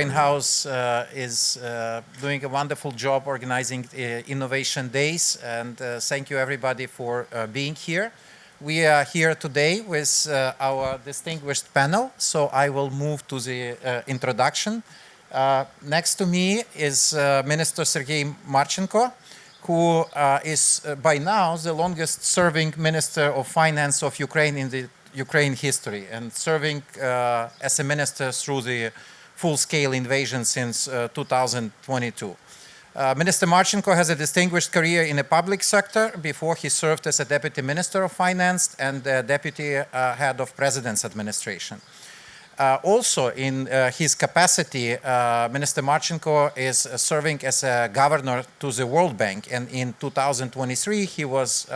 Ukraine House is doing a wonderful job organizing Innovation Days, and thank you everybody for being here. We are here today with our distinguished panel, so I will move to the introduction. Next to me is Minister Serhii Marchenko, who is by now the longest serving Minister of Finance of Ukraine in the Ukraine history, and serving as a minister through the full-scale invasion since 2022. Minister Marchenko has a distinguished career in the public sector. Before, he served as a Deputy Minister of Finance and Deputy Head of President's Administration. Also, in his capacity, Minister Marchenko is serving as a governor to the World Bank, and in 2023 he was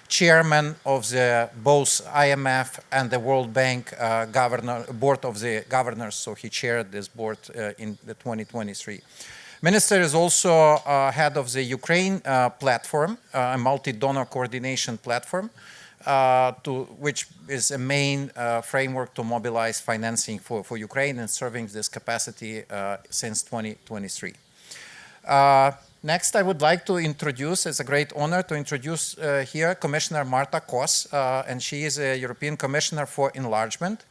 chairman of the both IMF and the World Bank board of the governors, so he chaired this board in the 2023. Minister is also head of the Ukraine platform, a multi-donor coordination platform, which is a main framework to mobilize financing for Ukraine, and serving this capacity since 2023. Next, I would like to introduce, it's a great honor to introduce here Commissioner Marta, and she is a European Commissioner for Enlargement.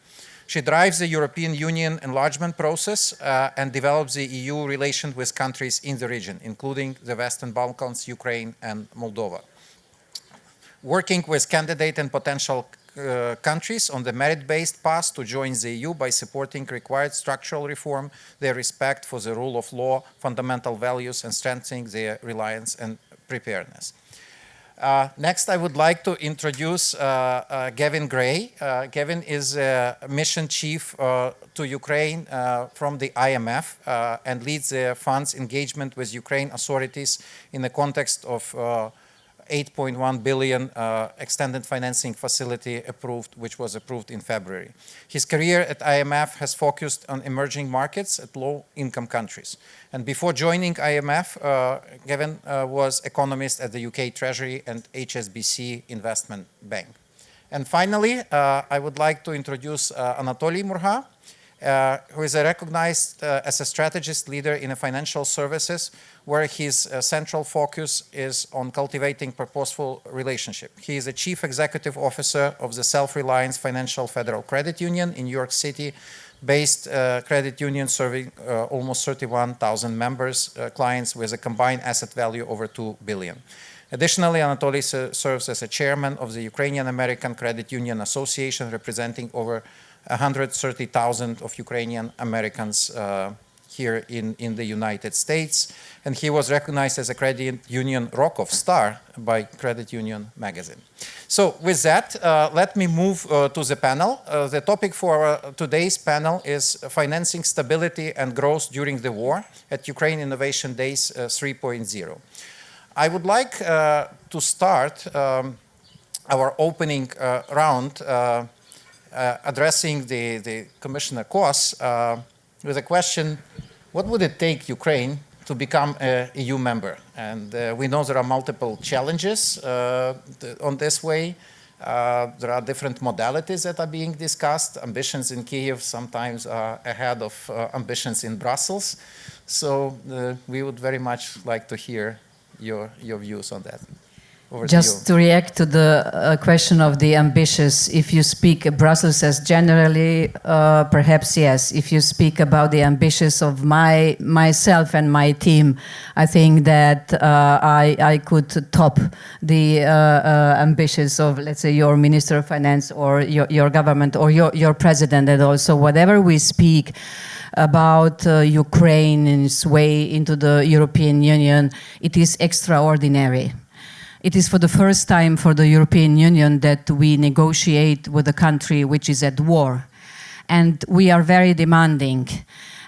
She drives the European Union enlargement process and develops the EU relations with countries in the region, including the Western Balkans, Ukraine, and Moldova. Working with candidate and potential countries on the merit-based path to join the EU by supporting required structural reform, their respect for the rule of law, fundamental values, and strengthening their reliance and preparedness. Next, I would like to introduce Gavin Gray. Gavin is a mission chief to Ukraine from the IMF and leads the fund's engagement with Ukraine authorities in the context of 8.1 billion extended financing facility which was approved in February. His career at IMF has focused on emerging markets at low-income countries. And before joining IMF, Gavin was economist at the UK Treasury and HSBC Investment Bank. And finally, I would like to introduce Anatoli Murha, who is recognized as a strategist leader in financial services, where his central focus is on cultivating purposeful relationship. He is a chief executive officer of the Self-Reliance Financial Federal Credit Union in New York City-based credit union serving almost 31,000 members, clients with a combined asset value over $2 billion. Additionally, Anatoli serves as a chairman of the Ukrainian American Credit Union Association, representing over 130,000 of Ukrainian Americans here in the United States, and he was recognized as a Credit Union Rock of Star by Credit Union magazine. So with that, let me move to the panel. The topic for today's panel is financing stability and growth during the war at Ukraine Innovation Days 3.0. I would like to start our opening round addressing the Commissioner Kos with a question: what would it take Ukraine to become an EU member? And we know there are multiple challenges on this way. There are different modalities that are being discussed. Ambitions in Kyiv sometimes are ahead of ambitions in Brussels. So we would very much like to hear your views on that. Just to react to the question of the ambitious, if you speak Brussels as generally, perhaps yes. If you speak about the ambitious of myself and my team, I think that I could top the ambitious of, let's say, your Minister of Finance or your government or your president, and also whatever we speak about Ukraine's way into the European Union, it is extraordinary. It is for the first time for the European Union that we negotiate with a country which is at war. And we are very demanding.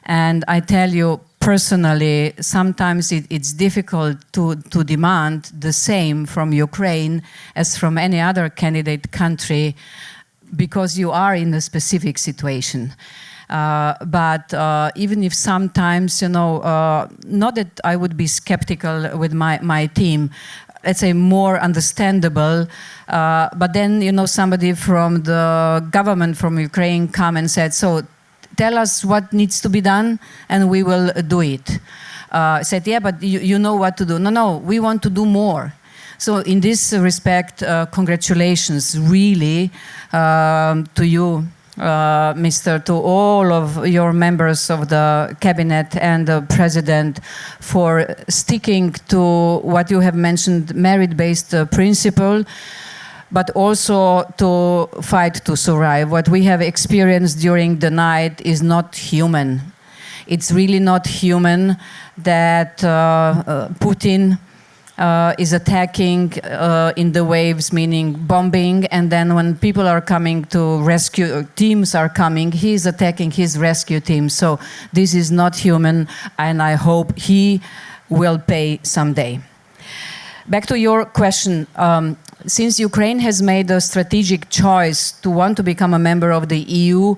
And I tell you personally, sometimes it's difficult to demand the same from Ukraine as from any other candidate country, because you are in a specific situation. But even if sometimes, not that I would be skeptical with my team, let's say more understandable, but then, somebody from the government from Ukraine come and said, so tell us what needs to be done and we will do it. Said, yeah, but you know what to do. No, we want to do more. So in this respect, congratulations really to you, Mr., to all of your members of the cabinet and the president for sticking to what you have mentioned, merit-based principle, but also to fight to survive. What we have experienced during the night is not human. It's really not human that Putin is attacking in the waves, meaning bombing, and then when people are coming to rescue, teams are coming, he's attacking his rescue team. So this is not human, and I hope he will pay someday. Back to your question, since Ukraine has made a strategic choice to want to become a member of the EU,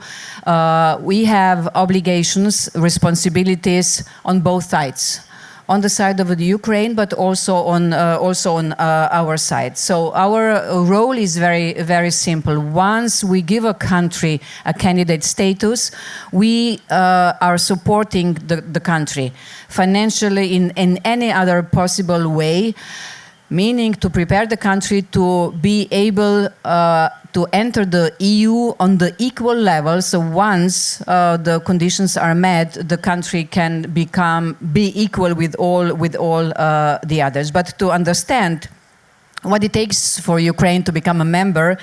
we have obligations, responsibilities on both sides. On the side of the Ukraine, but also on our side. So our role is very, very simple. Once we give a country a candidate status, we are supporting the country financially in any other possible way, meaning to prepare the country to be able to enter the EU on the equal level. So once the conditions are met, the country can be equal with all the others. But to understand what it takes for Ukraine to become a member,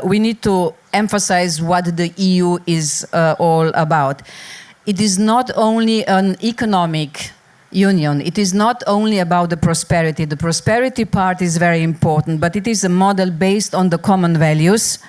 we need to emphasize what the EU is all about. It is not only an economic union. It is not only about the prosperity. The prosperity part is very important, but it is a model based on the common values.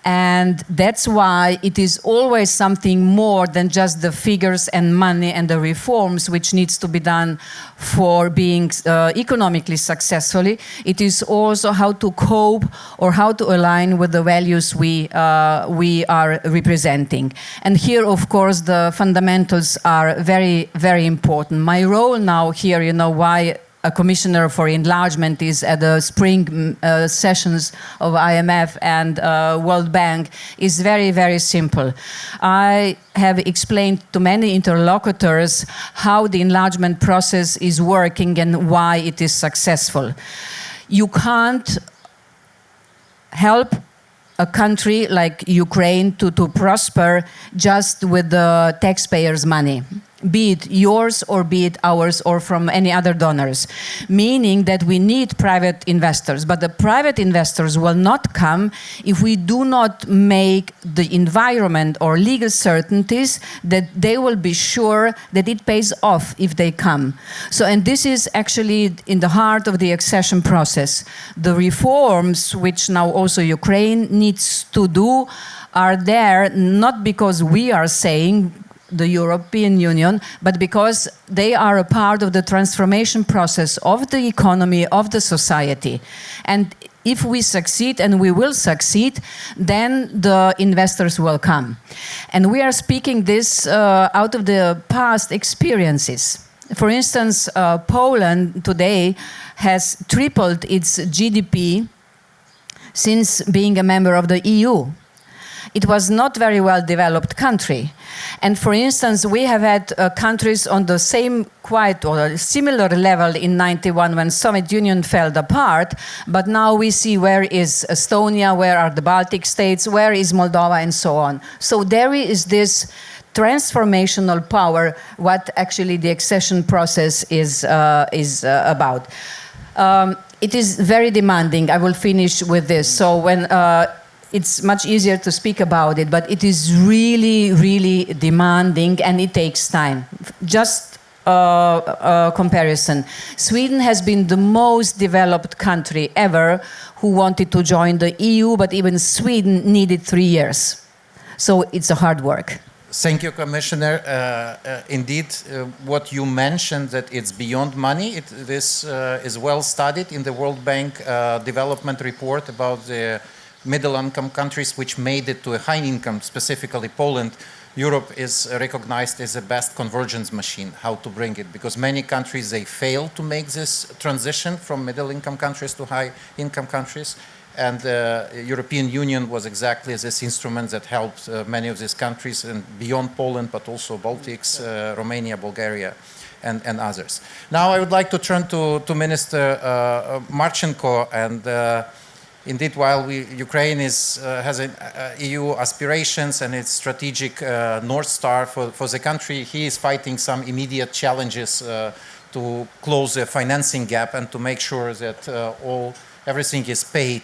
And that's why it is always something more than just the figures and money and the reforms which needs to be done for being economically successfully. It is also how to cope or how to align with the values we are representing. And here, of course, the fundamentals are very, very important. My role now here, you know, why a commissioner for enlargement is at the spring sessions of IMF and World Bank is very, very simple. I have explained to many interlocutors how the enlargement process is working and why it is successful. You can't help a country like Ukraine to prosper just with the taxpayers' money, be it yours or be it ours or from any other donors, meaning that we need private investors. But the private investors will not come if we do not make the environment or legal certainties that they will be sure that it pays off if they come. So, and this is actually in the heart of the accession process. The reforms which now also Ukraine needs to do are there not because we are saying, the European Union, but because they are a part of the transformation process of the economy, of the society. And if we succeed, and we will succeed, then the investors will come. And we are speaking this out of the past experiences. For instance, Poland today has tripled its GDP since being a member of the EU. It was not very well developed country. And for instance, we have had countries on the same quite or similar level in 91 when Soviet Union fell apart, but now we see where is Estonia, where are the Baltic states, where is Moldova, and so on. So there is this transformational power, what actually the accession process is about. It is very demanding. I will finish with this. So when it's much easier to speak about it, but it is really, really demanding and it takes time. Just a comparison. Sweden has been the most developed country ever who wanted to join the EU, but even Sweden needed 3 years. So it's a hard work. Thank you, Commissioner. Indeed, what you mentioned, that it's beyond money, this is well studied in the World Bank development report about the middle-income countries which made it to a high income, specifically Poland. Europe is recognized as the best convergence machine, how to bring it, because many countries, they fail to make this transition from middle-income countries to high-income countries. And the European Union was exactly this instrument that helped many of these countries, and beyond Poland, but also Baltics, Romania, Bulgaria, and others. Now I would like to turn to Minister Marchenko, and indeed, while Ukraine has EU aspirations and its strategic North Star for the country, he is fighting some immediate challenges to close the financing gap and to make sure that everything is paid,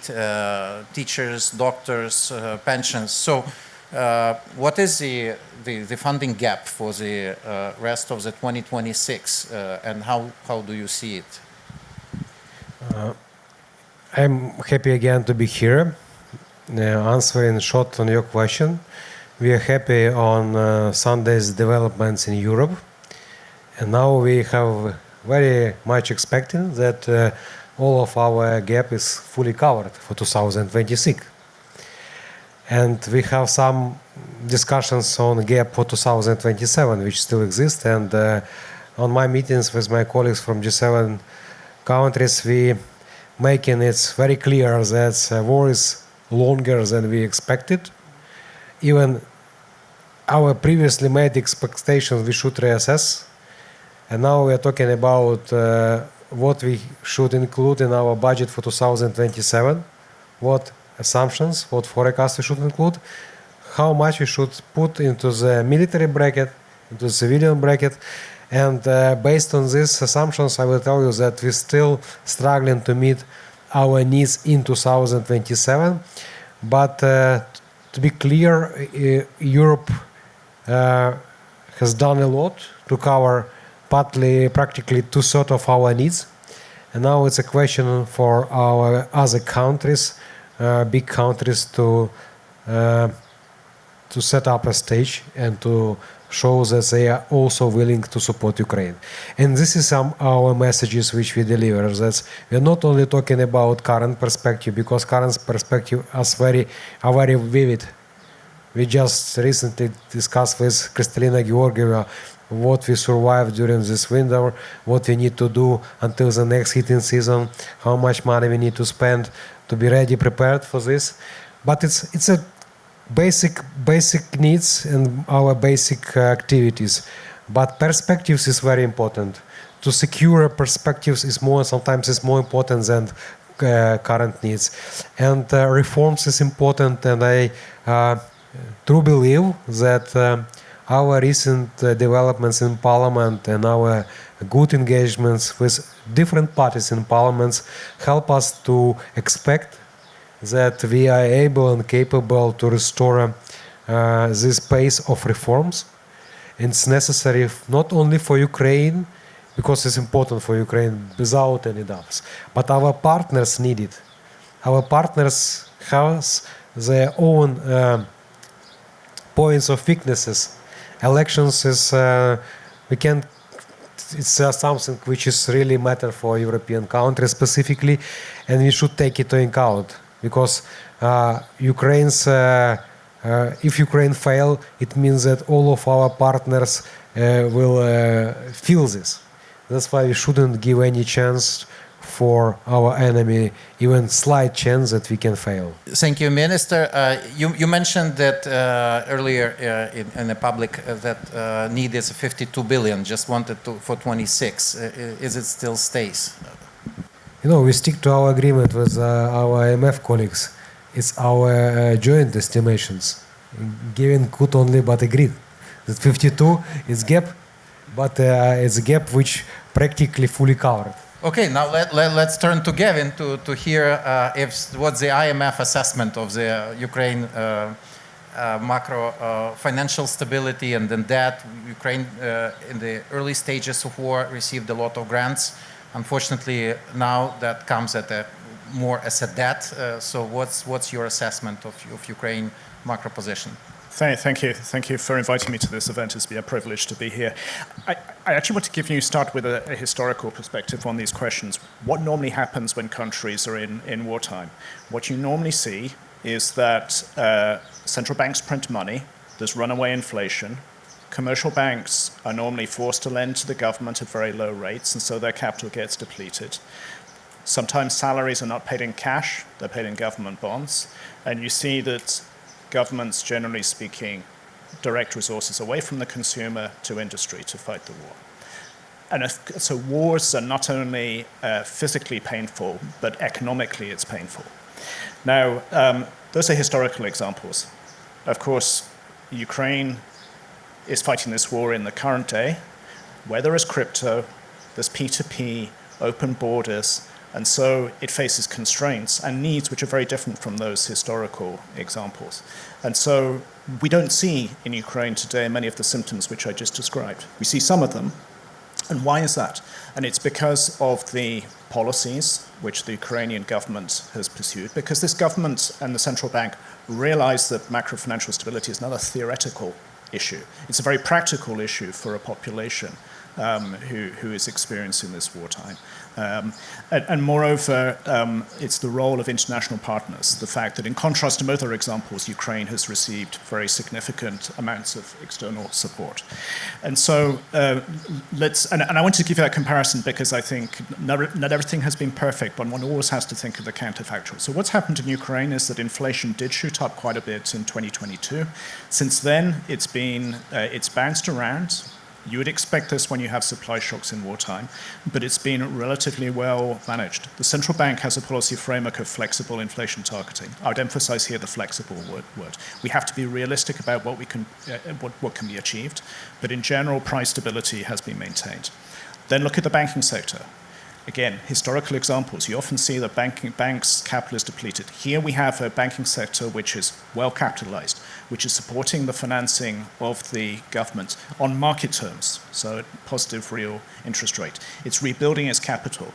teachers, doctors, pensions. So what is the funding gap for the rest of the 2026 and how do you see it? I'm happy again to be here, answering short on your question. We are happy on Sunday's developments in Europe, and now we have very much expecting that all of our gap is fully covered for 2026. And we have some discussions on gap for 2027, which still exist. And on my meetings with my colleagues from G7 countries, we making it very clear that war is longer than we expected. Even our previously made expectations we should reassess. And now we are talking about what we should include in our budget for 2027, what assumptions, what forecasts we should include, how much we should put into the military bracket, into the civilian bracket. And based on these assumptions, I will tell you that we're still struggling to meet our needs in 2027. But to be clear, Europe has done a lot to cover practically two-thirds of our needs. And now it's a question for our other countries, big countries, to set up a stage and to show that they are also willing to support Ukraine. And this is our messages which we deliver. That we are not only talking about current perspective, because current perspective are very vivid. We just recently discussed with Kristalina Georgieva what we survived during this winter, what we need to do until the next heating season, how much money we need to spend to be ready, prepared for this. But it's a basic needs and our basic activities. But perspectives is very important. To secure perspectives is sometimes more important than current needs. And reforms is important, and I truly believe that our recent developments in Parliament and our good engagements with different parties in Parliament help us to expect that we are able and capable to restore this pace of reforms. It's necessary not only for Ukraine, because it's important for Ukraine without any doubts, but our partners need it. Our partners have their own points of weaknesses. Elections is it's something which is really matter for European countries specifically, and we should take it into account, because if Ukraine fail, it means that all of our partners will feel this. That's why we shouldn't give any chance for our enemy, even slight chance that we can fail. Thank you, Minister. You mentioned that earlier in the public that need is 52 billion. Just wanted to for 26. Is it still stays? We stick to our agreement with our IMF colleagues. It's our joint estimations. Gavin could only but agreed that 52 is gap, but it's a gap which practically fully covered. Okay, now let's turn to Gavin to hear what's the IMF assessment of the Ukraine macro financial stability and then debt. Ukraine in the early stages of war received a lot of grants. Unfortunately, now that comes at more as a debt. So what's your assessment of Ukraine macro position? Thank you for inviting me to this event. It's been a privilege to be here. I actually want to start with a historical perspective on these questions. What normally happens when countries are in wartime? What you normally see is that central banks print money, there's runaway inflation, commercial banks are normally forced to lend to the government at very low rates, and so their capital gets depleted. Sometimes salaries are not paid in cash, they're paid in government bonds. And you see that governments, generally speaking, direct resources away from the consumer to industry to fight the war. And so wars are not only physically painful, but economically it's painful. Now, those are historical examples. Of course, Ukraine is fighting this war in the current day, where there is crypto, there's P2P, open borders, and so it faces constraints and needs which are very different from those historical examples. And so we don't see in Ukraine today many of the symptoms which I just described. We see some of them. And why is that? And it's because of the policies which the Ukrainian government has pursued, because this government and the central bank realize that macro-financial stability is not a theoretical issue. It's a very practical issue for a population who is experiencing this wartime. And moreover, it's the role of international partners, the fact that in contrast to other examples, Ukraine has received very significant amounts of external support. And so and I want to give you that comparison because I think not everything has been perfect, but one always has to think of the counterfactual. So what's happened in Ukraine is that inflation did shoot up quite a bit in 2022. Since then, it's bounced around. You would expect this when you have supply shocks in wartime, but it's been relatively well managed. The central bank has a policy framework of flexible inflation targeting. I would emphasize here the flexible word. We have to be realistic about what can be achieved, but in general, price stability has been maintained. Then look at the banking sector. Again, historical examples. You often see that banks' capital is depleted. Here we have a banking sector which is well capitalized, which is supporting the financing of the government on market terms, so at positive real interest rate. It's rebuilding its capital.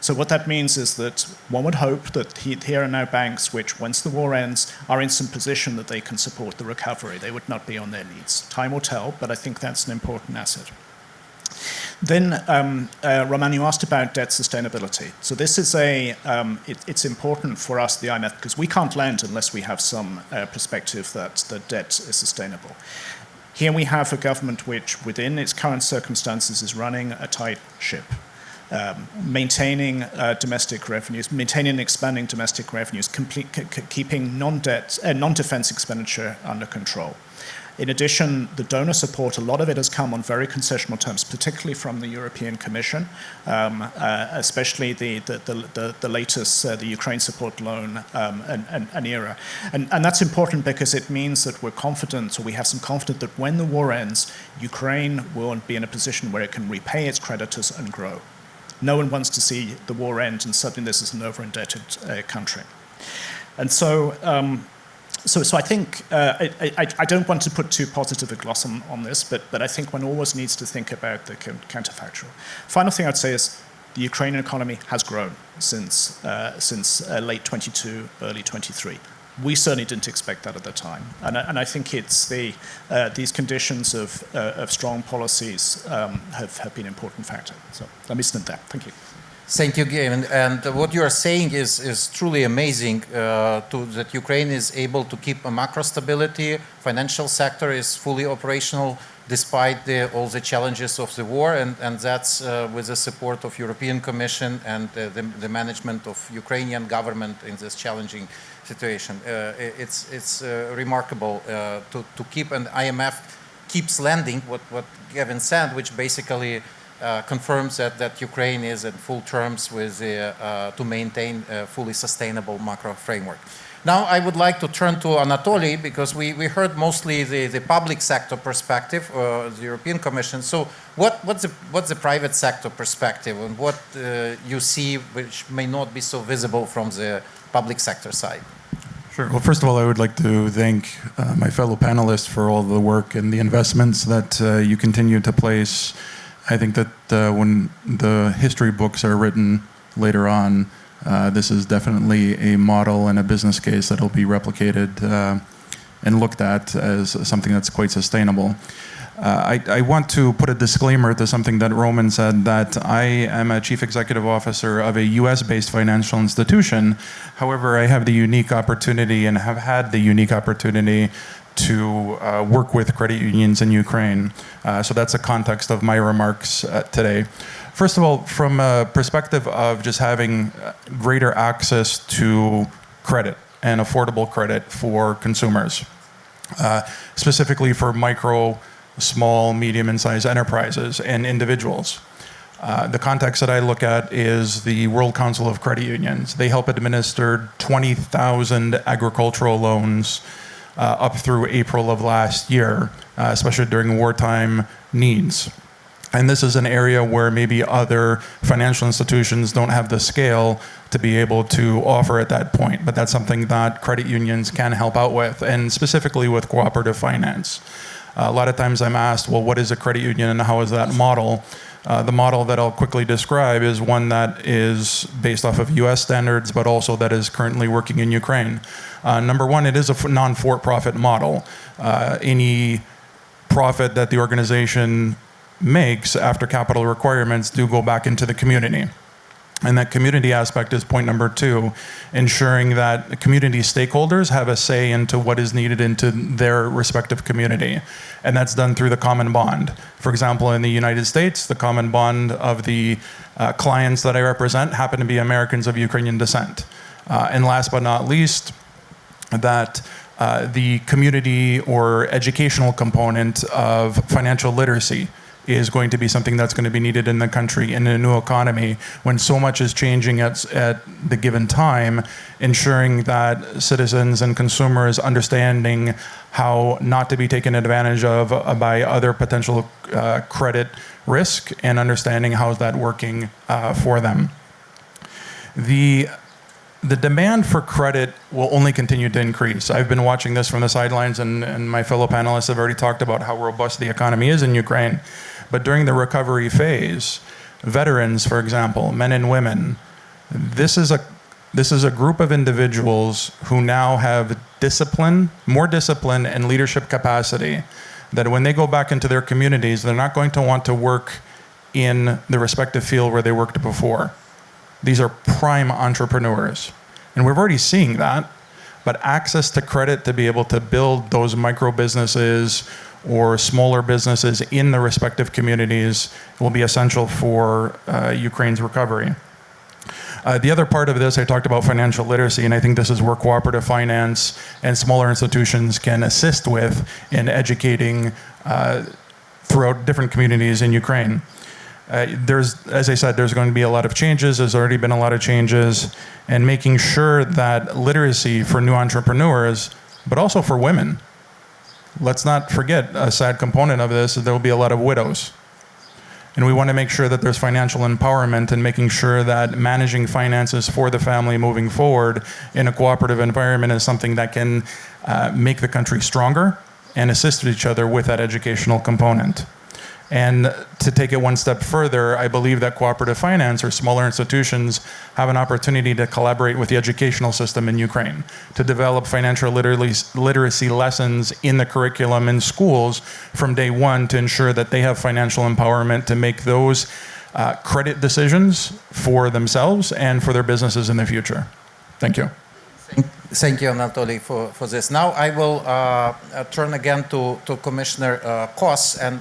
So what that means is that one would hope that here are now banks which, once the war ends, are in some position that they can support the recovery. They would not be on their knees. Time will tell, but I think that's an important asset. Then, Roman, you asked about debt sustainability. So this is it's important for us, the IMF, because we can't lend unless we have some perspective that the debt is sustainable. Here we have a government which, within its current circumstances, is running a tight ship, maintaining domestic revenues, maintaining and expanding domestic revenues, keeping non-defense expenditure under control. In addition, the donor support, a lot of it has come on very concessional terms, particularly from the European Commission, especially the latest, the Ukraine support loan and ERA. And that's important because it means that we're confident, or we have some confidence that when the war ends, Ukraine will be in a position where it can repay its creditors and grow. No one wants to see the war end and suddenly this is an over-indebted country. And so, So I think, I don't want to put too positive a gloss on this, but I think one always needs to think about the counterfactual. Final thing I'd say is the Ukrainian economy has grown since late 22, early 23. We certainly didn't expect that at the time. And I think it's these conditions of strong policies have been an important factor. So let me stop there. Thank you. Thank you, Gavin. And what you are saying is truly amazing, that Ukraine is able to keep a macro stability. Financial sector is fully operational despite all the challenges of the war, and that's with the support of European Commission and the management of Ukrainian government in this challenging situation. It's remarkable to keep, and IMF keeps lending, what Gavin said, which basically confirms that Ukraine is in full terms with to maintain a fully sustainable macro framework. Now I would like to turn to Anatoli, because we heard mostly the public sector perspective, the European Commission. So what's the private sector perspective, and what you see which may not be so visible from the public sector side? Sure. Well, first of all, I would like to thank my fellow panelists for all the work and the investments that you continue to place. I think that when the history books are written later on, this is definitely a model and a business case that will be replicated and looked at as something that's quite sustainable. I want to put a disclaimer to something that Roman said, that I am a chief executive officer of a US-based financial institution. However, I have the unique opportunity and have had the unique opportunity to work with credit unions in Ukraine. So that's the context of my remarks today. First of all, from a perspective of just having greater access to credit and affordable credit for consumers, specifically for micro, small, medium, and size enterprises and individuals. The context that I look at is the World Council of Credit Unions. They help administer 20,000 agricultural loans up through April of last year, especially during wartime needs. And this is an area where maybe other financial institutions don't have the scale to be able to offer at that point. But that's something that credit unions can help out with, and specifically with cooperative finance. A lot of times I'm asked, well, what is a credit union and how is that model? The model that I'll quickly describe is one that is based off of US standards, but also that is currently working in Ukraine. Number one, it is a non-for-profit model. Any profit that the organization makes after capital requirements do go back into the community. And that community aspect is point number two, ensuring that community stakeholders have a say into what is needed into their respective community. And that's done through the common bond. For example, in the United States, the common bond of the clients that I represent happen to be Americans of Ukrainian descent. And last but not least, that the community or educational component of financial literacy is going to be something that's going to be needed in the country in a new economy when so much is changing at the given time, ensuring that citizens and consumers understanding how not to be taken advantage of by other potential credit risk, and understanding how is that working for them. The demand for credit will only continue to increase. I've been watching this from the sidelines, and my fellow panelists have already talked about how robust the economy is in Ukraine. But during the recovery phase, veterans, for example, men and women, this is a group of individuals who now have discipline, more discipline and leadership capacity, that when they go back into their communities, they're not going to want to work in the respective field where they worked before. These are prime entrepreneurs. And we're already seeing that, but access to credit to be able to build those micro businesses or smaller businesses in the respective communities will be essential for Ukraine's recovery. The other part of this, I talked about financial literacy, and I think this is where cooperative finance and smaller institutions can assist with in educating throughout different communities in Ukraine. As I said, there's going to be a lot of changes. There's already been a lot of changes, and making sure that literacy for new entrepreneurs, but also for women. Let's not forget a sad component of this is there will be a lot of widows. And we want to make sure that there's financial empowerment and making sure that managing finances for the family moving forward in a cooperative environment is something that can make the country stronger and assist each other with that educational component. And to take it one step further, I believe that cooperative finance or smaller institutions have an opportunity to collaborate with the educational system in Ukraine to develop financial literacy lessons in the curriculum in schools from day one to ensure that they have financial empowerment to make those credit decisions for themselves and for their businesses in the future. Thank you. Thank you, Anatoli, for this. Now I will turn again to Commissioner Kos, and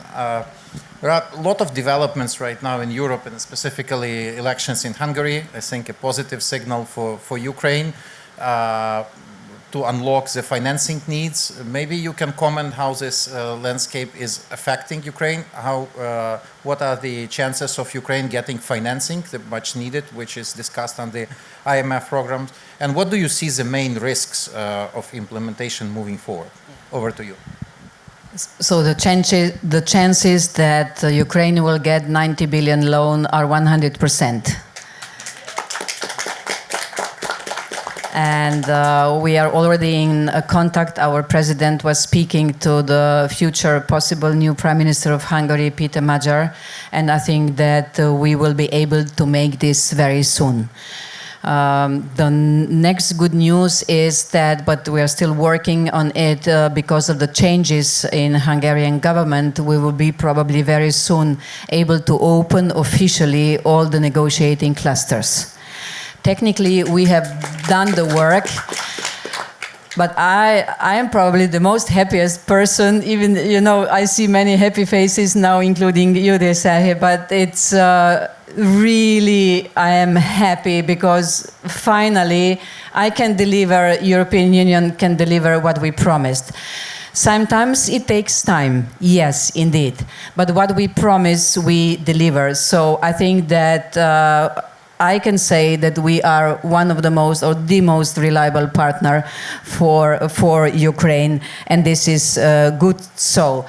there are a lot of developments right now in Europe, and specifically elections in Hungary. I think a positive signal for Ukraine to unlock the financing needs. Maybe you can comment how this landscape is affecting Ukraine. What are the chances of Ukraine getting financing, the much needed, which is discussed on the IMF programs? And what do you see the main risks of implementation moving forward? Over to you. So the chances that Ukraine will get 90 billion loan are 100%. And we are already in contact. Our president was speaking to the future possible new Prime Minister of Hungary, Peter Magyar, and I think that we will be able to make this very soon. The next good news is that, but we are still working on it because of the changes in Hungarian government, we will be probably very soon able to open officially all the negotiating clusters. Technically, we have done the work, but I am probably the most happiest person. Even, you know, I see many happy faces now, including you, Serhii, but it's really, I am happy because finally I can deliver, European Union can deliver what we promised. Sometimes it takes time, yes, indeed, but what we promise, we deliver. So I think that I can say that we are one of the most, or the most reliable partner for Ukraine, and this is good. So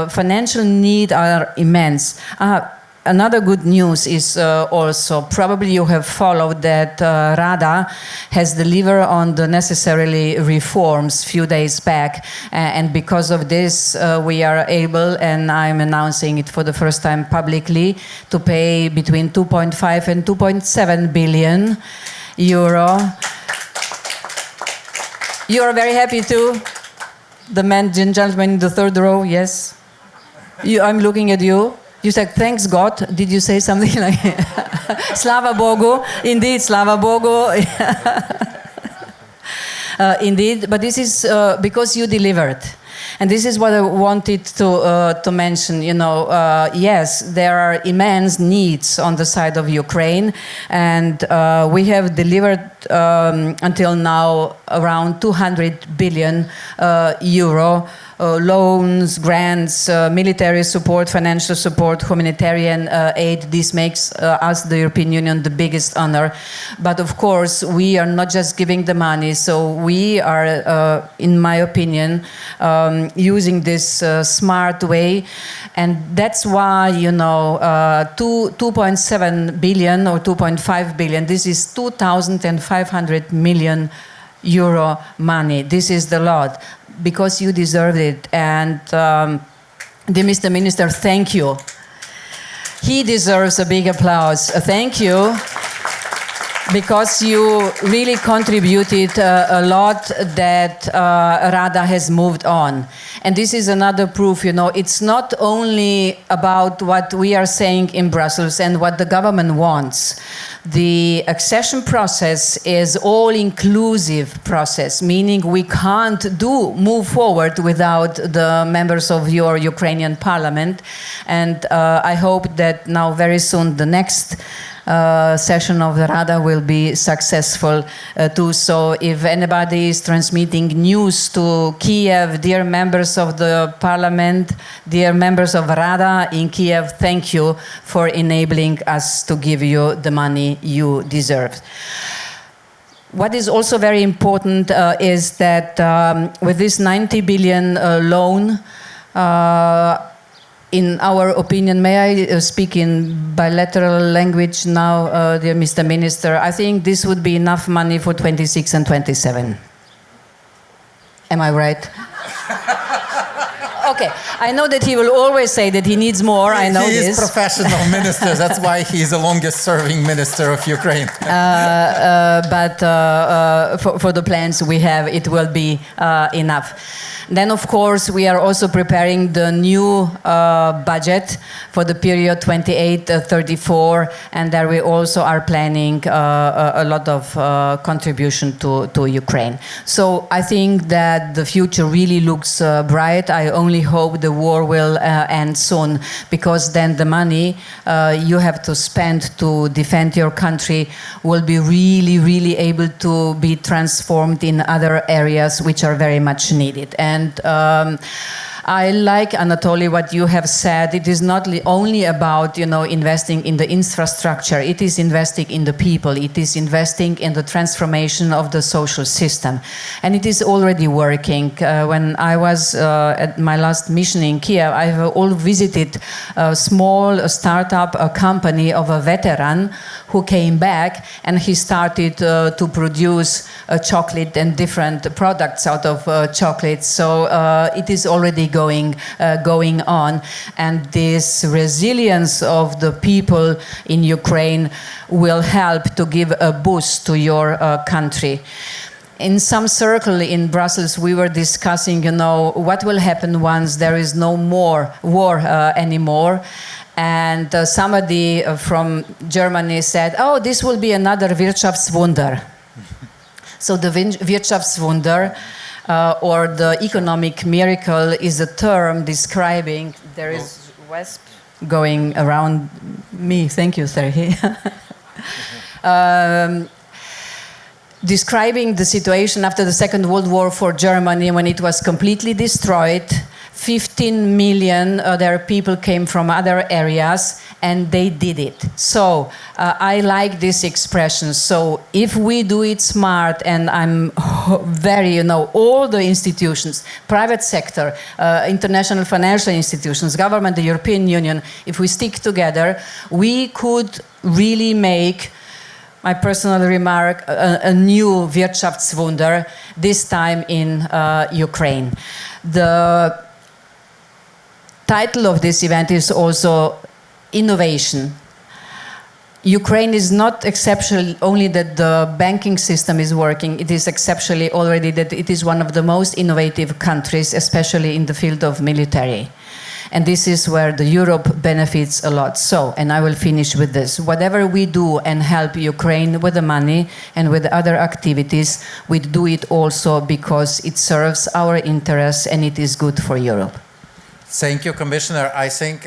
financial needs are immense. Another good news is also, probably you have followed that Rada has delivered on the necessary reforms a few days back, and because of this we are able, and I'm announcing it for the first time publicly, to pay between 2.5 and 2.7 billion euro. You are very happy too? The man, gentleman in the third row, yes? I'm looking at you. You said, thanks God. Did you say something like, Slava Bogu? Indeed, Slava Bogu. Indeed, but this is because you delivered. And this is what I wanted to mention. You know, yes, there are immense needs on the side of Ukraine, and we have delivered until now around 200 billion euro. Loans, grants, military support, financial support, humanitarian aid. This makes us, the European Union, the biggest honor. But of course, we are not just giving the money. So we are, in my opinion, using this smart way. And that's why, you know, 2.7 billion or 2.5 billion, this is 2,500 million euro money. This is the lot. Because you deserved it. And dear Mr. Minister, thank you. He deserves a big applause. Thank you. Because you really contributed a lot that Rada has moved on. And this is another proof, you know, it's not only about what we are saying in Brussels and what the government wants. The accession process is all-inclusive process, meaning we can't move forward without the members of your Ukrainian parliament. And I hope that now very soon the next session of the Rada will be successful too. So if anybody is transmitting news to Kiev, dear members of the parliament, dear members of Rada in Kiev, thank you for enabling us to give you the money you deserve. What is also very important is that with this 90 billion loan, in our opinion, may I speak in bilateral language now, dear Mr. Minister? I think this would be enough money for 26 and 27. Am I right? Okay, I know that he will always say that he needs more, I know this. He is professional minister, that's why he's the longest serving minister of Ukraine. But for the plans we have, it will be enough. Then, of course, we are also preparing the new budget for the period 28-34, and there we also are planning a lot of contribution to Ukraine. So I think that the future really looks bright. I only hope the war will end soon, because then the money you have to spend to defend your country will be really, really able to be transformed in other areas which are very much needed. And I like, Anatoli, what you have said. It is not only about, you know, investing in the infrastructure. It is investing in the people. It is investing in the transformation of the social system. And it is already working. When I was at my last mission in Kiev, I have all visited a small startup, a company of a veteran who came back, and he started to produce chocolate and different products out of chocolate. So it is already going on, and this resilience of the people in Ukraine will help to give a boost to your country. In some circle in Brussels, we were discussing, what will happen once there is no more war anymore. And somebody from Germany said, oh, this will be another Wirtschaftswunder. So the Wirtschaftswunder, or the economic miracle, is a term describing, there is wasp going around me. Thank you, Serhii. Describing the situation after the Second World War for Germany, when it was completely destroyed. 15 million other people came from other areas, and they did it. So I like this expression. So if we do it smart, and I'm very, all the institutions, private sector, international financial institutions, government, the European Union, if we stick together, we could really make, my personal remark, a new Wirtschaftswunder, this time in Ukraine. The title of this event is also Innovation. Ukraine is not exceptional only that the banking system is working, it is exceptionally already that it is one of the most innovative countries, especially in the field of military. And this is where the Europe benefits a lot. So, and I will finish with this. Whatever we do and help Ukraine with the money and with other activities, we do it also because it serves our interests and it is good for Europe. Thank you, Commissioner. I think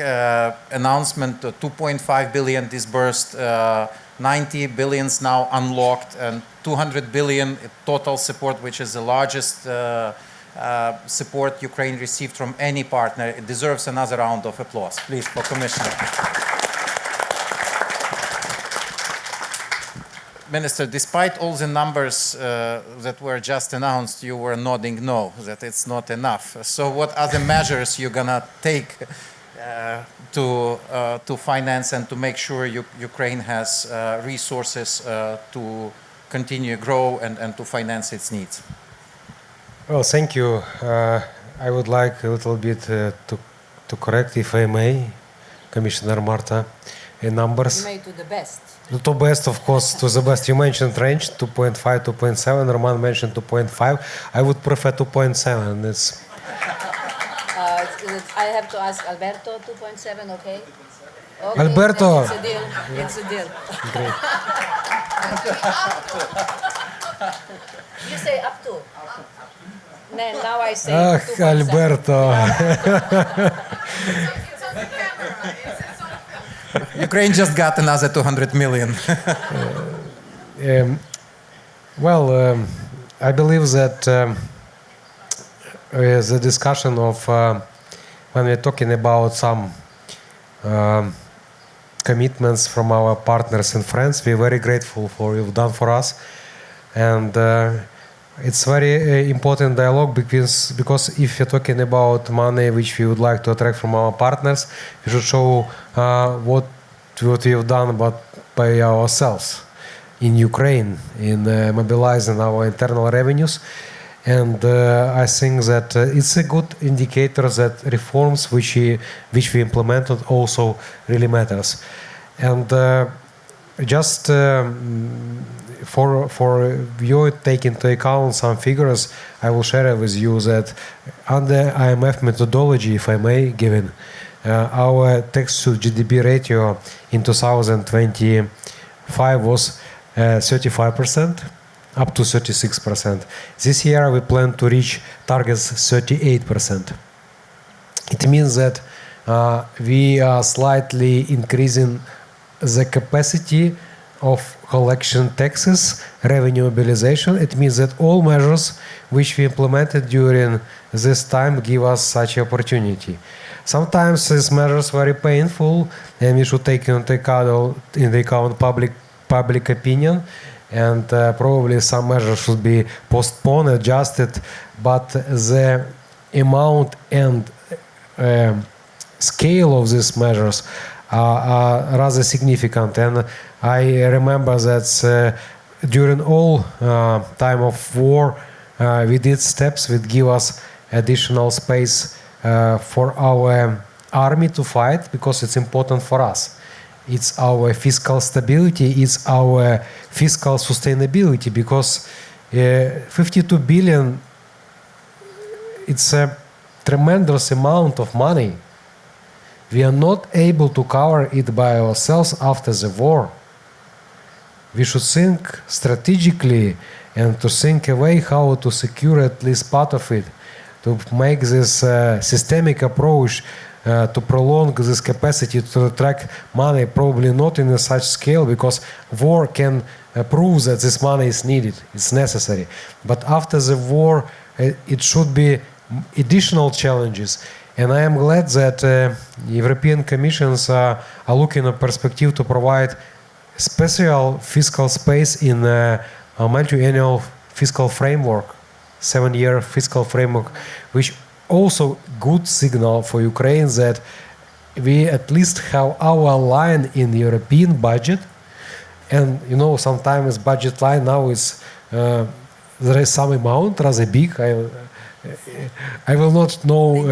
announcement 2.5 billion disbursed, 90 billions now unlocked, and 200 billion total support, which is the largest support Ukraine received from any partner. It deserves another round of applause, please, for Commissioner. Minister, despite all the numbers that were just announced, you were nodding no, that it's not enough. So what other measures you're gonna take to finance and to make sure Ukraine has resources to continue to grow and to finance its needs? Well, thank you. I would like a little bit to correct, if I may, Commissioner Marta, in numbers. You may do the best. To best, of course, to the best. You mentioned range 2.5, 2.7. Roman mentioned 2.5. I would prefer 2.7. It's. I have to ask Alberto 2.7, okay? Okay, Alberto. It's a deal. It's a deal. Great. You say up to. Now I say. Alberto. Ukraine just got another 200 million. I believe that the discussion of when we're talking about some commitments from our partners and friends, we're very grateful for what you've done for us. And it's very important dialogue because if you're talking about money which we would like to attract from our partners, we should show what we have done by ourselves in Ukraine, in mobilizing our internal revenues. And I think that it's a good indicator that reforms which we implemented also really matters. And just for you take into account some figures, I will share with you that under IMF methodology, if I may, Gavin, our tax to GDP ratio in 2025 was 35%, up to 36%. This year we plan to reach targets 38%. It means that we are slightly increasing the capacity of collection taxes, revenue mobilization. It means that all measures which we implemented during this time give us such opportunity. Sometimes these measures are very painful, and we should take into account public opinion, and probably some measures should be postponed, adjusted, but the amount and scale of these measures are rather significant, and I remember that during all time of war, we did steps that give us additional space for our army to fight, because it's important for us. It's our fiscal stability, it's our fiscal sustainability, because 52 billion, it's a tremendous amount of money. We are not able to cover it by ourselves after the war. We should think strategically and to think a way how to secure at least part of it, to make this systemic approach, to prolong this capacity to attract money, probably not in a such scale, because war can prove that this money is needed, it's necessary. But after the war, it should be additional challenges. And I am glad that European Commissions are looking at perspective to provide special fiscal space in a multi-annual fiscal framework, 7-year fiscal framework, which also good signal for Ukraine that we at least have our line in the European budget. And you know, sometimes budget line now is there is some amount rather big. I will not know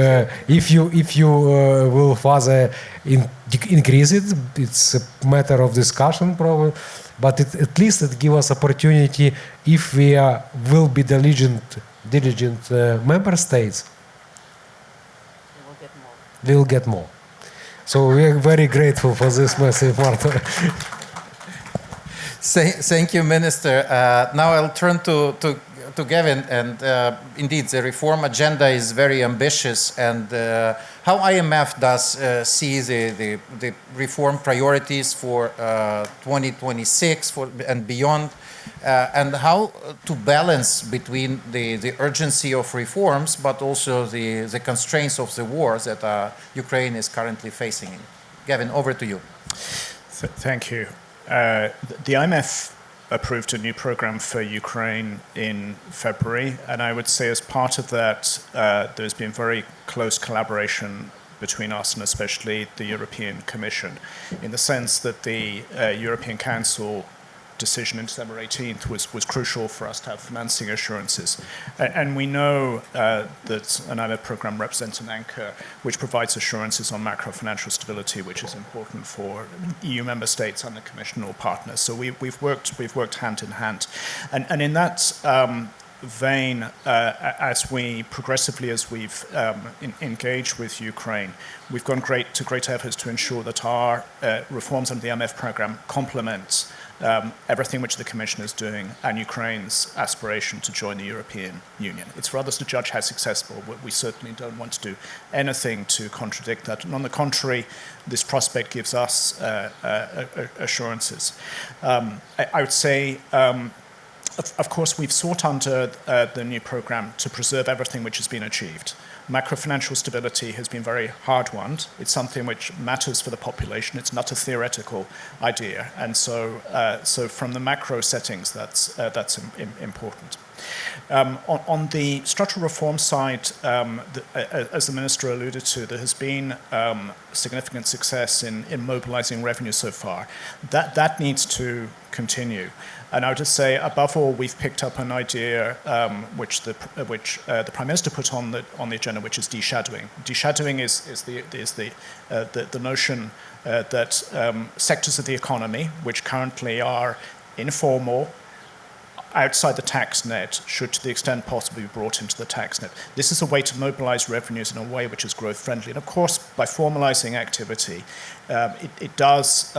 if you will further increase it. It's a matter of discussion probably, but at least it gives us opportunity if we will be diligent member states. We'll get more. So we are very grateful for this message, Marta. Thank you, Minister. Now I'll turn to Gavin, and indeed the reform agenda is very ambitious, and how IMF does see the reform priorities for 2026 and beyond, and how to balance between the urgency of reforms but also the constraints of the war that Ukraine is currently facing. Gavin, over to you. Thank you. The IMF approved a new program for Ukraine in February, and I would say as part of that, there's been very close collaboration between us and especially the European Commission, in the sense that the European Council decision on December 18th was crucial for us to have financing assurances. And we know that an IMF program represents an anchor which provides assurances on macro-financial stability, which is important for EU member states and the Commission or partners. So we've worked hand in hand. And in that vein, as we've engaged with Ukraine, we've gone to great efforts to ensure that our reforms under the IMF program complement everything which the Commission is doing and Ukraine's aspiration to join the European Union. It's for others to judge how successful. We certainly don't want to do anything to contradict that. And on the contrary, this prospect gives us assurances. I would say, of course, we've sought under the new program to preserve everything which has been achieved. Macro-financial stability has been very hard-won. It's something which matters for the population. It's not a theoretical idea. And so from the macro settings, that's important. On the structural reform side, as the Minister alluded to, there has been significant success in mobilizing revenue so far. That needs to continue. And I would just say, above all, we've picked up an idea which the Prime Minister put on the agenda, which is de-shadowing. De-shadowing is the notion that sectors of the economy, which currently are informal, outside the tax net, should to the extent possible be brought into the tax net. This is a way to mobilize revenues in a way which is growth friendly. And of course, by formalizing activity, it does,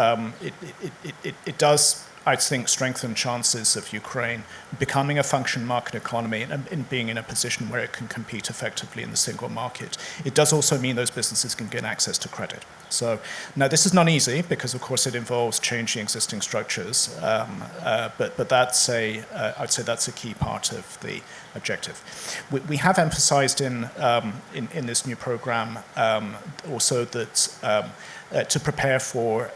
I think, strengthen chances of Ukraine becoming a functioning market economy and being in a position where it can compete effectively in the single market. It does also mean those businesses can get access to credit. So now this is not easy because, of course, it involves changing existing structures, but that's I'd say that's a key part of the objective. We have emphasized in this new program also that to prepare for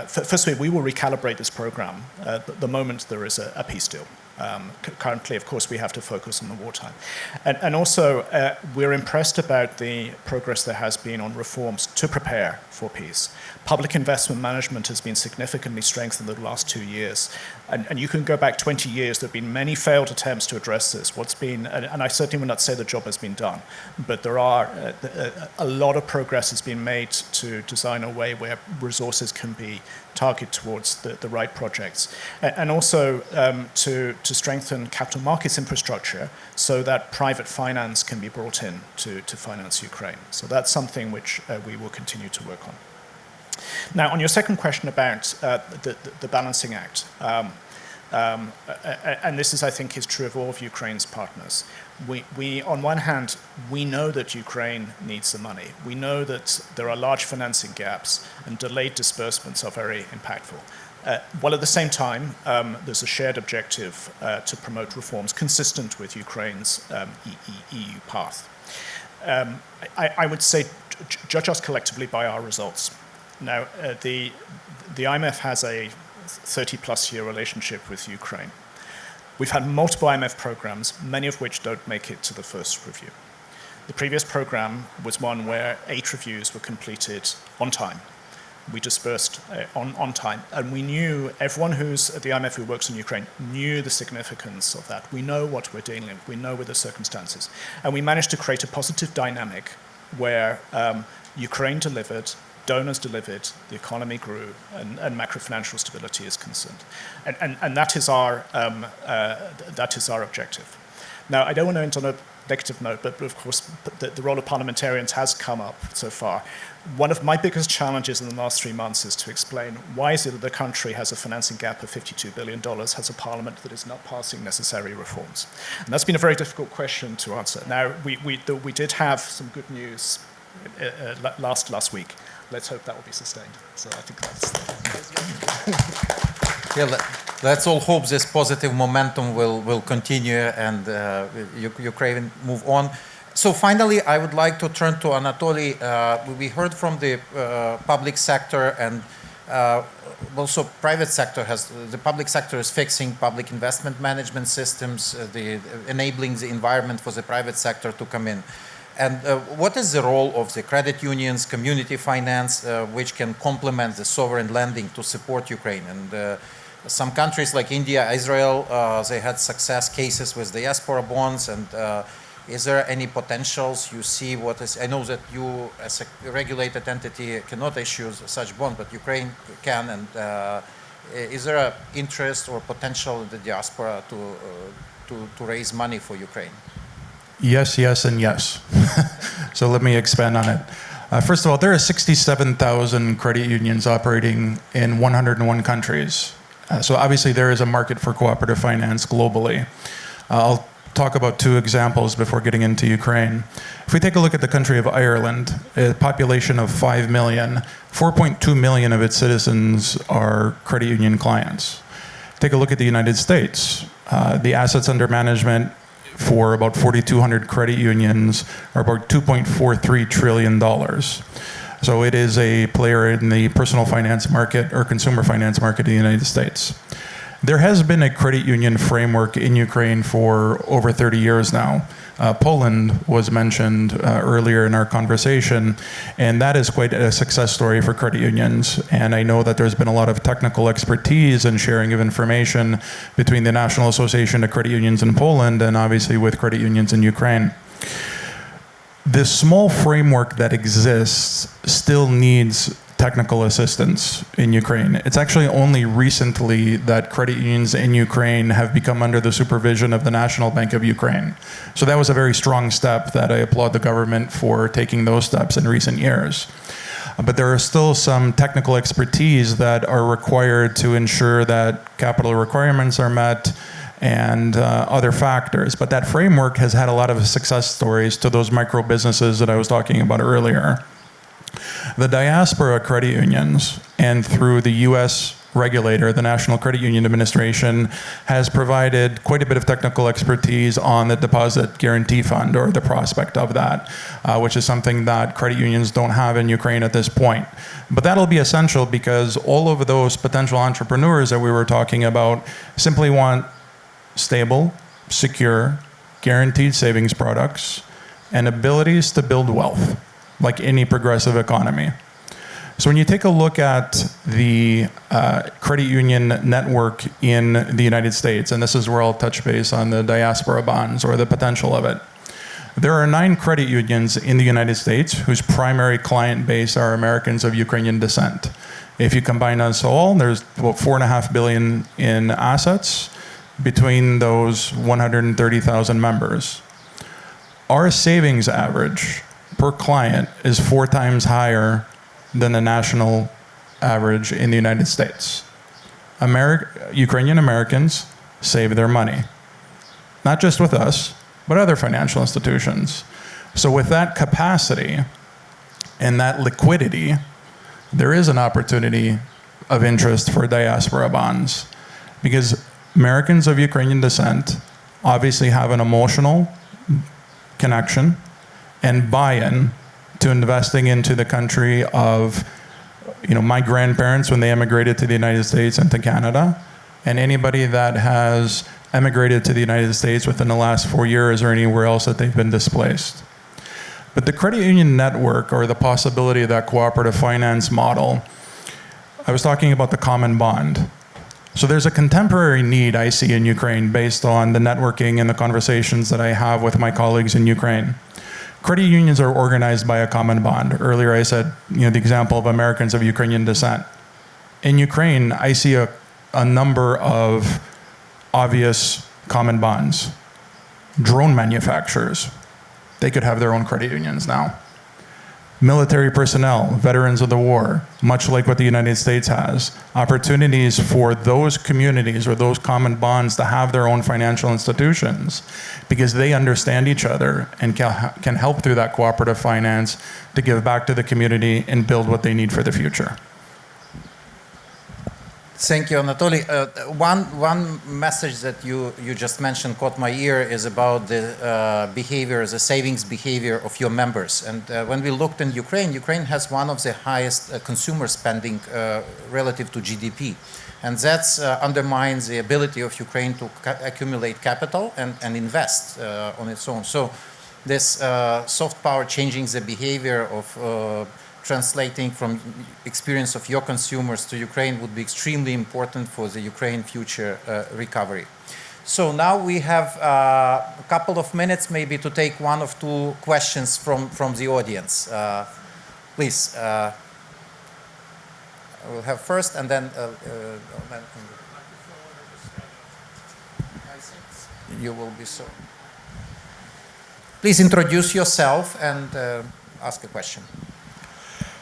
firstly, we will recalibrate this program the moment there is a peace deal. Currently, of course, we have to focus on the wartime. And also, we're impressed about the progress there has been on reforms to prepare for peace. Public investment management has been significantly strengthened in the last 2 years. And you can go back 20 years, there have been many failed attempts to address this. And I certainly would not say the job has been done, but there are a lot of progress has been made to design a way where resources can be targeted towards the right projects. And also to strengthen capital markets infrastructure so that private finance can be brought in to finance Ukraine. So that's something which we will continue to work on. Now, on your second question about the balancing act, and this is, I think, is true of all of Ukraine's partners. We, on one hand, we know that Ukraine needs the money. We know that there are large financing gaps and delayed disbursements are very impactful. While at the same time, there's a shared objective to promote reforms consistent with Ukraine's EU path. I would say, judge us collectively by our results. Now, the IMF has a 30-plus year relationship with Ukraine. We've had multiple IMF programs, many of which don't make it to the first review. The previous program was one where 8 reviews were completed on time. We dispersed on time, and we knew, everyone who's at the IMF who works in Ukraine knew the significance of that. We know what we're dealing with, we know with the circumstances. And we managed to create a positive dynamic where Ukraine delivered, donors delivered, the economy grew, and macro-financial stability is concerned. And that is our objective. Now, I don't want to end on a negative note, but of course, the role of parliamentarians has come up so far. One of my biggest challenges in the last 3 months is to explain why is it that the country has a financing gap of $52 billion, has a parliament that is not passing necessary reforms. And that's been a very difficult question to answer. Now, we did have some good news last week. Let's hope that will be sustained. So I think that's... Yeah, let's all hope this positive momentum will continue and Ukraine move on. So finally, I would like to turn to Anatoli. We heard from the public sector and also private sector the public sector is fixing public investment management systems, enabling the environment for the private sector to come in. And what is the role of the credit unions, community finance, which can complement the sovereign lending to support Ukraine? And some countries like India, Israel, they had success cases with diaspora bonds. And is there any potentials you see? I know that you, as a regulated entity, cannot issue such bond, but Ukraine can. And is there an interest or potential in the diaspora to raise money for Ukraine? Yes, yes, and yes. So let me expand on it. First of all, there are 67,000 credit unions operating in 101 countries. So obviously there is a market for cooperative finance globally. I'll talk about 2 examples before getting into Ukraine. If we take a look at the country of Ireland, a population of 5 million, 4.2 million of its citizens are credit union clients. Take a look at the United States. The assets under management for about 4,200 credit unions are about $2.43 trillion. So it is a player in the personal finance market or consumer finance market in the United States. There has been a credit union framework in Ukraine for over 30 years now. Poland was mentioned earlier in our conversation, and that is quite a success story for credit unions. And I know that there's been a lot of technical expertise and sharing of information between the National Association of Credit Unions in Poland and obviously with credit unions in Ukraine. The small framework that exists still needs technical assistance in Ukraine. It's actually only recently that credit unions in Ukraine have become under the supervision of the National Bank of Ukraine. So that was a very strong step that I applaud the government for taking those steps in recent years. But there are still some technical expertise that are required to ensure that capital requirements are met and other factors. But that framework has had a lot of success stories to those micro businesses that I was talking about earlier. The diaspora credit unions, and through the U.S. regulator, the National Credit Union Administration, has provided quite a bit of technical expertise on the deposit guarantee fund, or the prospect of that, which is something that credit unions don't have in Ukraine at this point. But that'll be essential because all of those potential entrepreneurs that we were talking about simply want stable, secure, guaranteed savings products, and abilities to build wealth, like any progressive economy. So when you take a look at the credit union network in the United States, and this is where I'll touch base on the diaspora bonds or the potential of it, there are 9 credit unions in the United States whose primary client base are Americans of Ukrainian descent. If you combine us all, there's about $4.5 billion in assets between those 130,000 members. Our savings average per client is 4 times higher than the national average in the United States. Ukrainian Americans save their money, not just with us, but other financial institutions. So with that capacity and that liquidity, there is an opportunity of interest for diaspora bonds, because Americans of Ukrainian descent obviously have an emotional connection and buy-in to investing into the country of, my grandparents when they emigrated to the United States and to Canada, and anybody that has emigrated to the United States within the last 4 years or anywhere else that they've been displaced. But the credit union network, or the possibility of that cooperative finance model, I was talking about the common bond. So there's a contemporary need I see in Ukraine based on the networking and the conversations that I have with my colleagues in Ukraine. Credit unions are organized by a common bond. Earlier I said, the example of Americans of Ukrainian descent. In Ukraine, I see a number of obvious common bonds. Drone manufacturers, they could have their own credit unions now. Military personnel, veterans of the war, much like what the United States has. Opportunities for those communities or those common bonds to have their own financial institutions, because they understand each other and can help through that cooperative finance to give back to the community and build what they need for the future. Thank you, Anatoli. One message that you just mentioned caught my ear is about the behavior, the savings behavior of your members. And when we looked in Ukraine, Ukraine has one of the highest consumer spending relative to GDP. And that undermines the ability of Ukraine to accumulate capital and invest on its own. So this soft power changing the behavior of translating from experience of your consumers to Ukraine would be extremely important for the Ukraine future recovery. So now we have a couple of minutes maybe to take 1 or 2 questions from the audience. Please, we'll have first and then you will be so. Please introduce yourself and ask a question.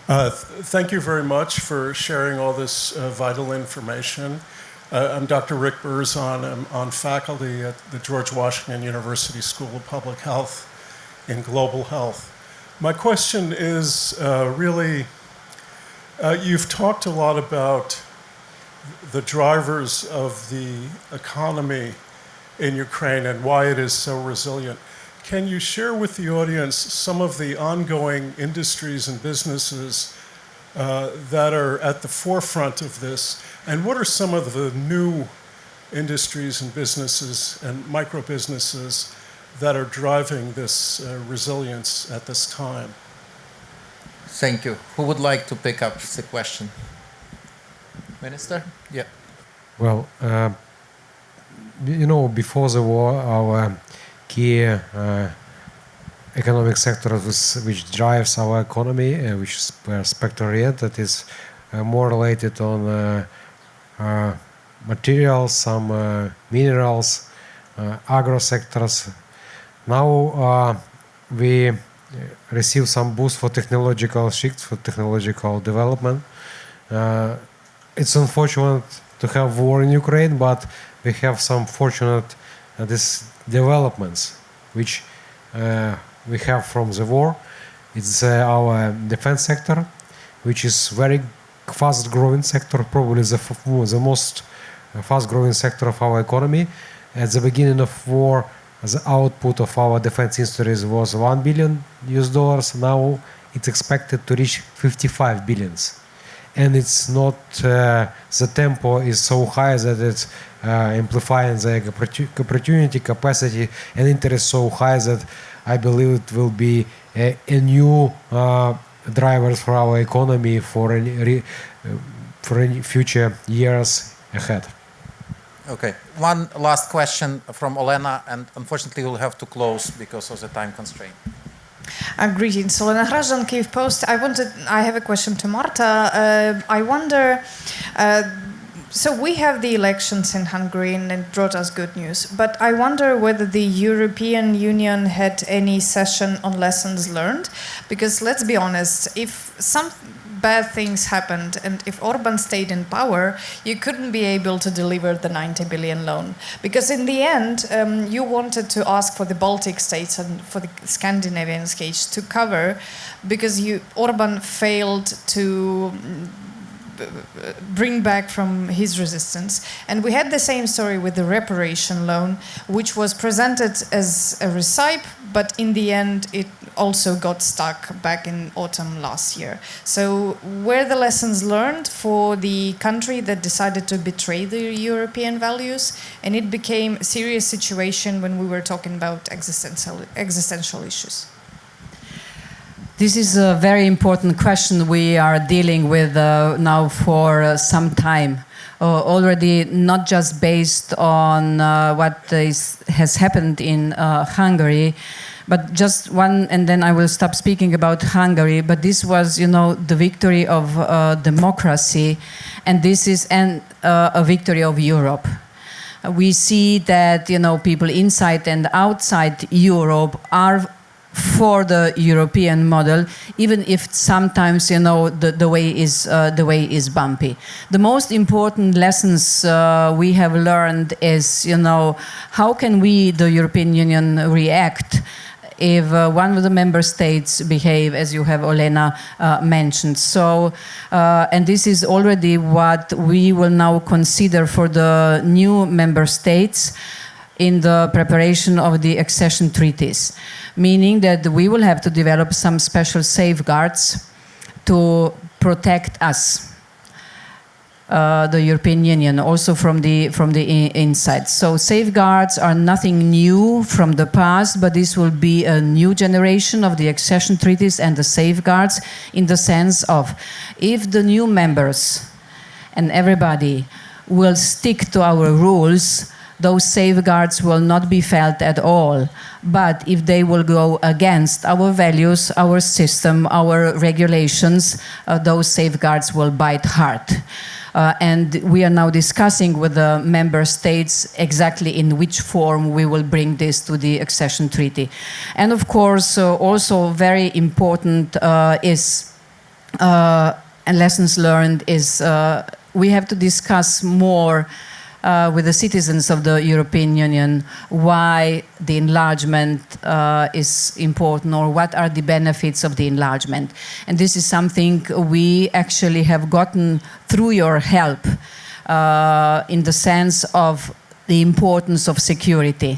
Thank you very much for sharing all this vital information. I'm Dr. Rick Burzon. I'm on faculty at the George Washington University School of Public Health in Global Health. My question is really, you've talked a lot about the drivers of the economy in Ukraine and why it is so resilient. Can you share with the audience some of the ongoing industries and businesses that are at the forefront of this? And what are some of the new industries and businesses and micro businesses that are driving this resilience at this time? Thank you. Who would like to pick up the question? Minister? Yeah. Well, before the war, our key economic sector which drives our economy, which is sector-oriented, is more related on materials, some minerals, agro sectors. Now we receive some boost for technological shifts, for technological development. It's unfortunate to have war in Ukraine, but we have some fortunate developments which we have from the war. It's our defense sector, which is very fast-growing sector, probably the most fast-growing sector of our economy. At the beginning of war, the output of our defense industries was $1 billion. Now it's expected to reach 55 billions. and it's not the tempo is so high that it's amplifying the opportunity, capacity, and interest so high that I believe it will be a new drivers for our economy for any future years ahead. Okay, one last question from Olena, and unfortunately we'll have to close because of the time constraint. Greetings, Olena Hrajan, Kyiv Post. I have a question to Marta. I wonder, so we have the elections in Hungary and it brought us good news, but I wonder whether the European Union had any session on lessons learned, because let's be honest, if some bad things happened and if Orban stayed in power, you couldn't be able to deliver the 90 billion loan. Because in the end, you wanted to ask for the Baltic states and for the Scandinavian states to cover, because Orban failed to bring back from his resistance. And we had the same story with the reparation loan, which was presented as a recipe, but in the end it also got stuck back in autumn last year. So were the lessons learned for the country that decided to betray the European values? And it became a serious situation when we were talking about existential issues. This is a very important question we are dealing with now for some time. Already not just based on what has happened in Hungary, but just one, and then I will stop speaking about Hungary, but this was, the victory of democracy, and this is a victory of Europe. We see that, people inside and outside Europe are for the European model, even if sometimes the way is bumpy. The most important lessons we have learned is how can we, the European Union, react if one of the member states behave as you have, Olena, mentioned. So, and this is already what we will now consider for the new member states in the preparation of the accession treaties, meaning that we will have to develop some special safeguards to protect us, the European Union, also from the inside. So safeguards are nothing new from the past, but this will be a new generation of the accession treaties and the safeguards, in the sense of, if the new members and everybody will stick to our rules, those safeguards will not be felt at all. But if they will go against our values, our system, our regulations, those safeguards will bite hard. And we are now discussing with the member states exactly in which form we will bring this to the accession treaty. And of course, also very important is, and lessons learned is, we have to discuss more with the citizens of the European Union why the enlargement is important, or what are the benefits of the enlargement. And this is something we actually have gotten through your help, in the sense of the importance of security.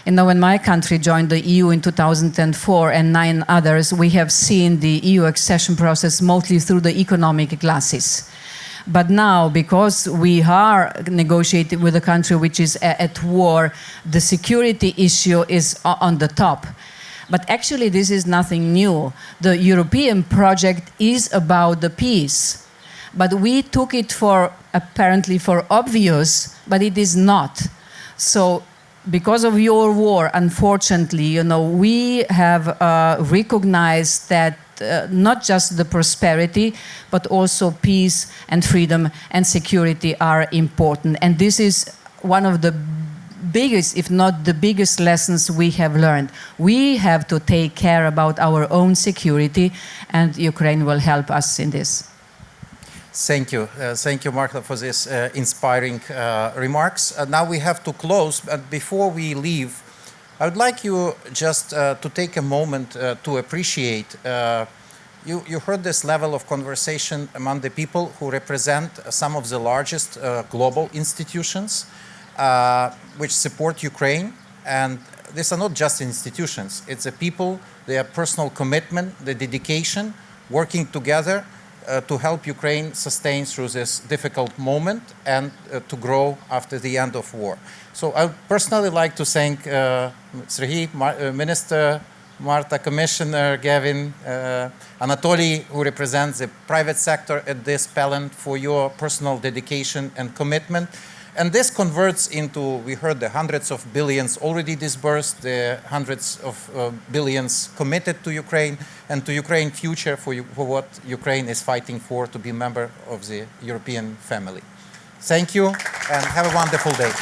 When my country joined the EU in 2004 and 9 others, we have seen the EU accession process mostly through the economic glasses. But now, because we are negotiating with a country which is at war, the security issue is on the top. But actually, this is nothing new. The European project is about the peace. But we took it apparently for obvious, but it is not. So, because of your war, unfortunately, we have recognized that not just the prosperity, but also peace and freedom and security are important. And this is one of the biggest, if not the biggest, lessons we have learned. We have to take care about our own security, and Ukraine will help us in this. Thank you. Thank you, Marta, for this inspiring remarks. Now we have to close, but before we leave, I would like you just to take a moment to appreciate. You heard this level of conversation among the people who represent some of the largest global institutions which support Ukraine. And these are not just institutions. It's the people, their personal commitment, the dedication, working together to help Ukraine sustain through this difficult moment and to grow after the end of war. So I would personally like to thank Serhii, Minister Marta, Commissioner Gavin, Anatoli, who represents the private sector at this panel, for your personal dedication and commitment. And this converts into, we heard, the hundreds of billions already disbursed, the hundreds of billions committed to Ukraine and to Ukraine's future for what Ukraine is fighting for, to be a member of the European family. Thank you and have a wonderful day.